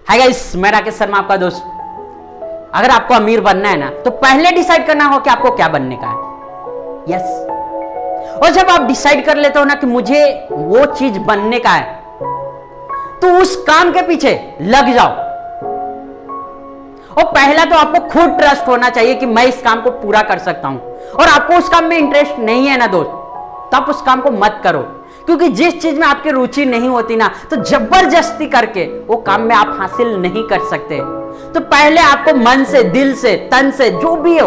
Hi guys, मैं राकेश शर्मा आपका दोस्त। अगर आपको अमीर बनना है ना, तो पहले डिसाइड करना होगा कि आपको क्या बनने का है। यस। और जब आप डिसाइड कर लेते हो ना कि मुझे वो चीज बनने का है, तो उस काम के पीछे लग जाओ। और पहला तो आपको खुद ट्रस्ट होना चाहिए कि मैं इस काम को पूरा कर सकता हूं। और आपको उस काम में इंटरेस्ट नहीं है ना दोस्त, तब उस काम को मत करो। क्योंकि जिस चीज में आपकी रुचि नहीं होती ना, तो जबरदस्ती करके वो काम में आप हासिल नहीं कर सकते। तो पहले आपको मन से, दिल से, तन से, जो भी हो,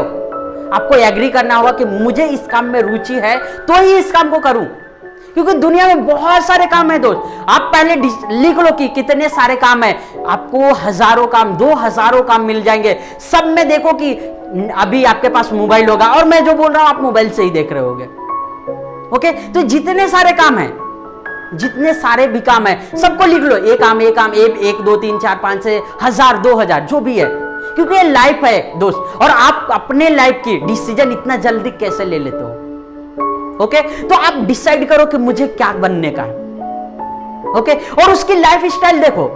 आपको एग्री करना होगा कि मुझे इस काम में रुचि है तो ही इस काम को करूं। क्योंकि दुनिया में बहुत सारे काम है दोस्त। आप पहले लिख लो कि कितने सारे काम है। आपको हजारों काम, 2000 काम मिल जाएंगे। सब में देखो कि अभी आपके पास मोबाइल होगा, और मैं जो बोल रहा हूं आप मोबाइल से ही देख रहे होगे। ओके, तो जितने सारे काम हैं, जितने सारे भी काम है, सबको लिख लो। एक काम, 1 2 3 4 5 6 1000 2000 जो भी है। क्योंकि ये लाइफ है दोस्त, और आप अपने लाइफ की डिसीजन इतना जल्दी कैसे ले लेते हो। ओके, तो आप डिसाइड करो कि मुझे क्या बनने का है। ओके, और उसकी लाइफ स्टाइल देखो,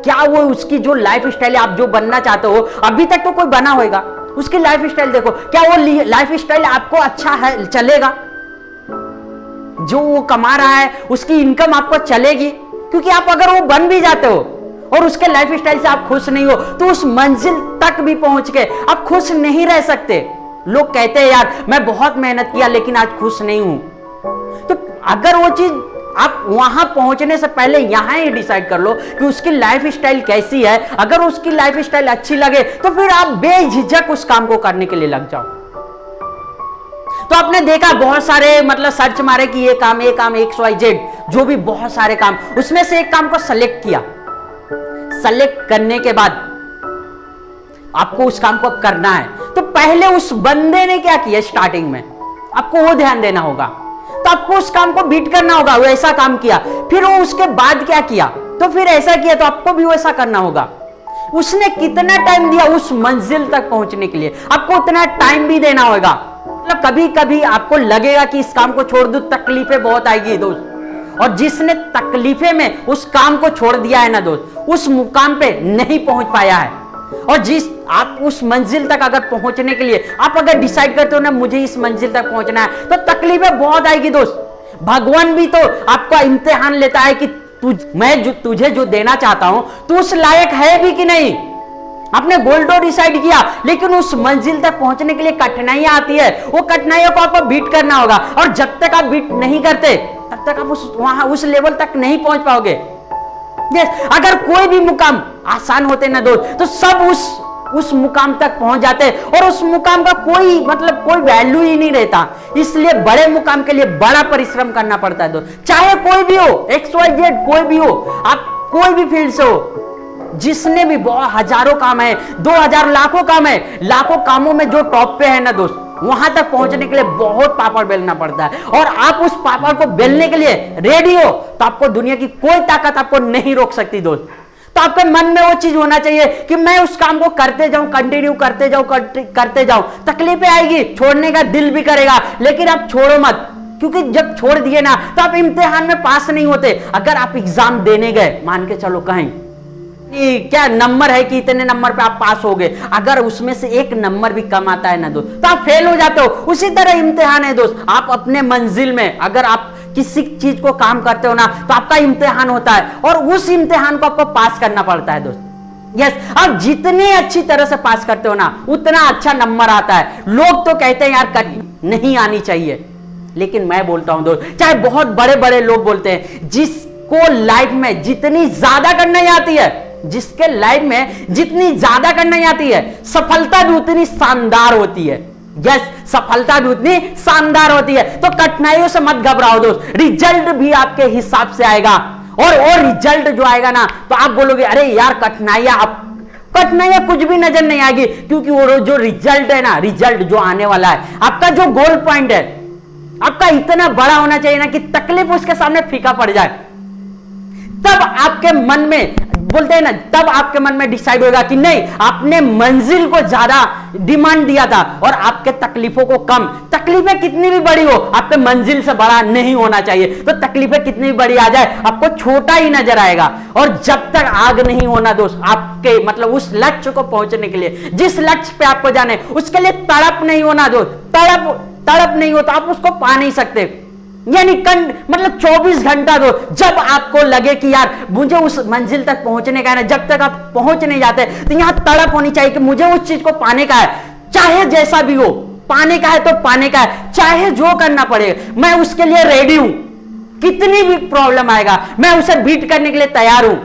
क्या वो उसकी जो लाइफ स्टाइल है, आप जो बनना चाहते हो, अभी तक तो कोई बना होगा। उसकी लाइफ स्टाइल देखो, क्या वो लाइफ स्टाइल आपको अच्छा है, चलेगा? जो वो कमा रहा है उसकी इनकम आपको चलेगी? क्योंकि आप अगर वो बन भी जाते हो और उसके लाइफ स्टाइल से आप खुश नहीं हो, तो उस मंजिल तक भी पहुंच के आप खुश नहीं रह सकते। लोग कहते हैं यार मैं बहुत मेहनत किया लेकिन आज खुश नहीं हूं। तो अगर वो चीज आप वहां पहुंचने से पहले यहां ही डिसाइड कर लो कि उसकी लाइफ स्टाइल कैसी है। अगर उसकी लाइफ स्टाइल अच्छी लगे तो फिर आप बेझिझक उस काम को करने के लिए लग जाओ। तो आपने देखा बहुत सारे, मतलब सर्च मारे कि ये काम XYZ, जो भी बहुत सारे काम, उसमें से एक काम को सेलेक्ट किया। सेलेक्ट करने के बाद आपको उस काम को करना है, तो पहले उस बंदे ने क्या किया स्टार्टिंग में, आपको वो ध्यान देना होगा। तो आपको उस काम को बीट करना होगा। वो ऐसा काम किया, फिर वो उसके बाद क्या किया, तो फिर ऐसा किया, तो आपको भी वैसा करना होगा। उसने कितना टाइम दिया उस मंजिल तक पहुंचने के लिए, आपको उतना टाइम भी देना होगा। मतलब कभी कभी आपको लगेगा कि इस काम को छोड़ दूं, तकलीफें बहुत आएगी दोस्त। और जिसने तकलीफें में उस काम को छोड़ दिया है ना दोस्त, उस मुकाम पे नहीं पहुंच पाया है। और जिस आप उस मंजिल तक अगर पहुंचने के लिए आप अगर डिसाइड करते हो ना मुझे इस मंजिल तक पहुंचना है, तो तकलीफें बहुत आएगी दोस्त। भगवान भी तो आपका इम्तिहान लेता है कि तुझे जो देना चाहता हूं, तू उस लायक है भी कि नहीं। आपने गोल तो डिसाइड किया, लेकिन उस मंजिल तक पहुंचने के लिए कठिनाइयां आती है। वो कठिनाइयों को आपको बीट करना होगा। और जब तक आप बीट नहीं करते, तब तक आप उस लेवल तक नहीं पहुंच पाओगे। अगर कोई भी मुकाम आसान होते ना दोस्त, तो सब उस मुकाम तक पहुंच जाते, और उस मुकाम का कोई वैल्यू ही नहीं रहता। इसलिए बड़े मुकाम के लिए बड़ा परिश्रम करना पड़ता है दोस्त। चाहे कोई भी हो, XYZ कोई भी हो, आप कोई भी फील्ड से हो, जिसने भी बहुत हजारों काम है, 2000 लाखों काम है, लाखों कामों में जो टॉप पे है ना दोस्त, वहां तक पहुंचने के लिए बहुत पापड़ बेलना पड़ता है। और आप उस पापड़ को बेलने के लिए रेडी हो, तो आपको दुनिया की कोई ताकत आपको नहीं रोक सकती दोस्त। तो आपके मन में वो चीज होना चाहिए कि मैं उस काम को करते जाऊं, कंटिन्यू करते जाऊं। तकलीफें आएगी, छोड़ने का दिल भी करेगा, लेकिन आप छोड़ो मत। क्योंकि जब छोड़ दिए ना, तो आप इम्तिहान में पास नहीं होते। अगर आप एग्जाम देने गए, मान के चलो कहीं क्या नंबर है कि इतने नंबर पे आप पास हो गए, अगर उसमें से एक नंबर भी कम आता है ना दोस्त, तो आप फेल हो जाते हो। उसी तरह इम्तिहान है दोस्त। आप अपने मंजिल में अगर आप किसी चीज को काम करते हो ना, तो आपका इम्तिहान होता है, और उस इम्तिहान को आपको पास करना पड़ता है दोस्त। यस, आप जितनी अच्छी तरह से पास करते हो ना, उतना अच्छा नंबर आता है। लोग तो कहते हैं यार नहीं आनी चाहिए, लेकिन मैं बोलता हूं दोस्त, चाहे बहुत बड़े बड़े लोग बोलते हैं, जिसको लाइफ में जितनी ज्यादा करना आती है, जिसके लाइफ में जितनी ज्यादा करना आती है, सफलता भी उतनी शानदार होती है। यस, सफलता भी उतनी शानदार होती है। तो कठिनाइयों से मत घबराओ दोस्त, रिजल्ट भी आपके हिसाब से आएगा। और रिजल्ट जो आएगा ना, तो आप बोलोगे अरे यार कठिनाइयां कुछ भी नजर नहीं आएगी। क्योंकि वो जो रिजल्ट है ना, रिजल्ट जो आने वाला है, आपका जो गोल पॉइंट है, आपका इतना बड़ा होना चाहिए ना कि तकलीफ उसके सामने फीका पड़ जाए। तब आपके मन में बोलते हैं ना, तब आपके मन में डिसाइड होगा कि नहीं, आपने मंजिल को ज्यादा डिमांड दिया था और आपके तकलीफों को कम। तकलीफें कितनी भी बड़ी हो, आपके मंजिल से बड़ा नहीं होना चाहिए। तो तकलीफें कितनी भी बड़ी आ जाए, आपको छोटा ही नजर आएगा। और जब तक आग नहीं होना दोस्त, आपके मतलब उस लक्ष्य को पहुंचने के लिए, जिस लक्ष्य पे आपको जाने, उसके लिए तड़प नहीं होना दोस्त। तड़प नहीं हो तो आप उसको पा नहीं सकते। यानी मतलब 24 घंटा दो, जब आपको लगे कि यार मुझे उस मंजिल तक पहुंचने का है ना, जब तक आप पहुंच नहीं जाते तो यहां तड़प होनी चाहिए कि मुझे उस चीज को पाने का है, चाहे जैसा भी हो। पाने का है तो पाने का है, चाहे जो करना पड़े, मैं उसके लिए रेडी हूं। कितनी भी प्रॉब्लम आएगा, मैं उसे बीट करने के लिए तैयार हूं।